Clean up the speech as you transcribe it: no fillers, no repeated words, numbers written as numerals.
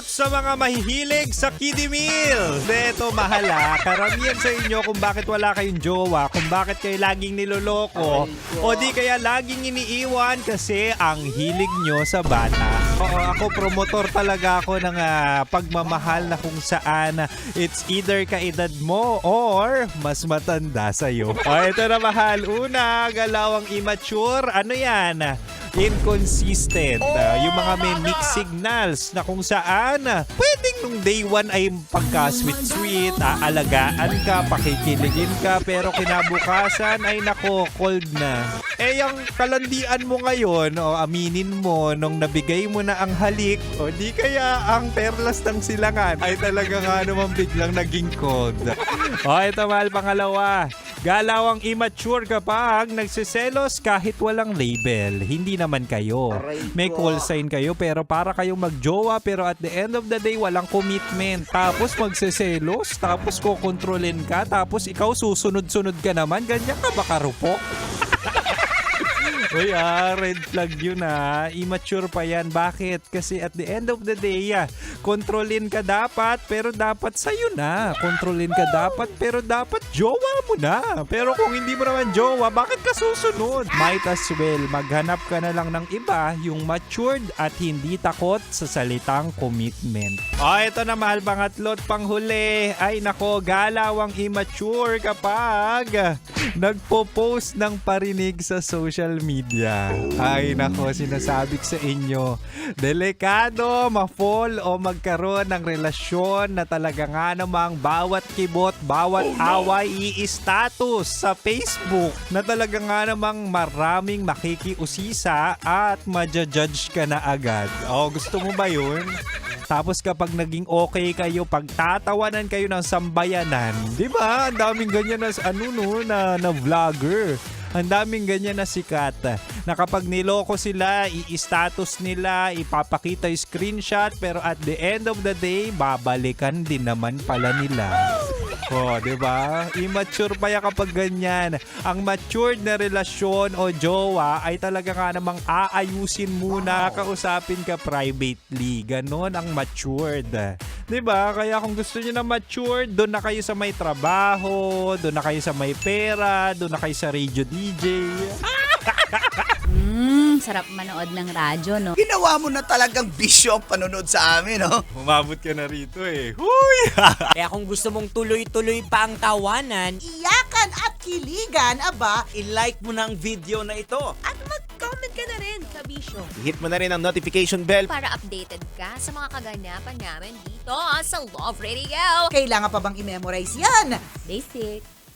Shoutout sa mga mahihilig sa kiddie meal. Ito, mahala. Karamihan sa inyo kung bakit wala kayong jowa, kung bakit kayo laging niloloko, o di kaya laging iniiwan kasi ang hilig nyo sa bata. Oo, ako promotor talaga ako ng pagmamahal na kung saan it's either kaedad mo or mas matanda sa'yo. O, ito na mahal. Una, galawang immature. Ano yan? Inconsistent. Yung mga may mixed signals na kung saan pwedeng nung day one ay pagka-sweet-sweet, aalagaan ka, pakikiligin ka, pero kinabukasan ay nako, cold na. Yung kalandian mo ngayon, o aminin mo, nung nabigay mo na ang halik, o di kaya ang perlas ng silangan, ay talaga nga naman biglang naging cold. O, ito mahal, pangalawa. Galawang immature kapag nagsiselos kahit walang label. Hindi naman kayo. May call sign kayo pero para kayong magjowa pero at the end of the day walang commitment. Tapos magsiselos, tapos kokontrolin ka, tapos ikaw susunod-sunod ka naman. Ganyan ka ba karupok? Uy, red flag yun Immature pa yan. Bakit? Kasi at the end of the day, kontrolin ka dapat, pero dapat sa'yo na. Kontrolin ka dapat, pero dapat jowa mo na. Pero kung hindi mo naman jowa, bakit ka susunod? Might as well, maghanap ka na lang ng iba, yung matured at hindi takot sa salitang commitment. Ito na mahal, pangatlo at panghuli. Ay nako, galawang immature kapag nagpo-post ng parinig sa social media. Ay nako, sinasabi ko sa inyo, delikado ma-fall o magkaroon ng relasyon na talaga nga namang bawat kibot, bawat away i-status sa Facebook na talaga nga namang maraming makikiusisa at maja-judge ka na agad. Gusto mo ba yun? Tapos kapag naging okay kayo, pagtatawanan kayo ng sambayanan, di ba? Ang daming ganyan na vlogger. Ang daming ganyan na sikat na kapag niloko sila, i-status nila, ipapakita yung screenshot, pero at the end of the day, babalikan din naman pala nila. Diba? Immature pa yan kapag ganyan. Ang matured na relasyon o jowa ay talaga nga namang aayusin muna, kausapin ka privately. Ganon ang matured. Diba? Kaya kung gusto nyo na matured, doon na kayo sa may trabaho, doon na kayo sa may pera, doon na kayo sa radio DJ. Sarap manood ng radyo, no? Ginawa mo na talagang bisyo ang panonood sa amin, no? Umabot ka na rito Huy! Kaya kung gusto mong tuloy-tuloy pa ang tawanan, Iyakan at kiligan, aba, i-like mo na ang video na ito. At mag-comment ka na rin, kabisyo, Hit mo na rin ang notification bell. para updated ka sa mga kaganapan namin dito sa Love Radio. kailangan pa bang i-memorize yan? Basic.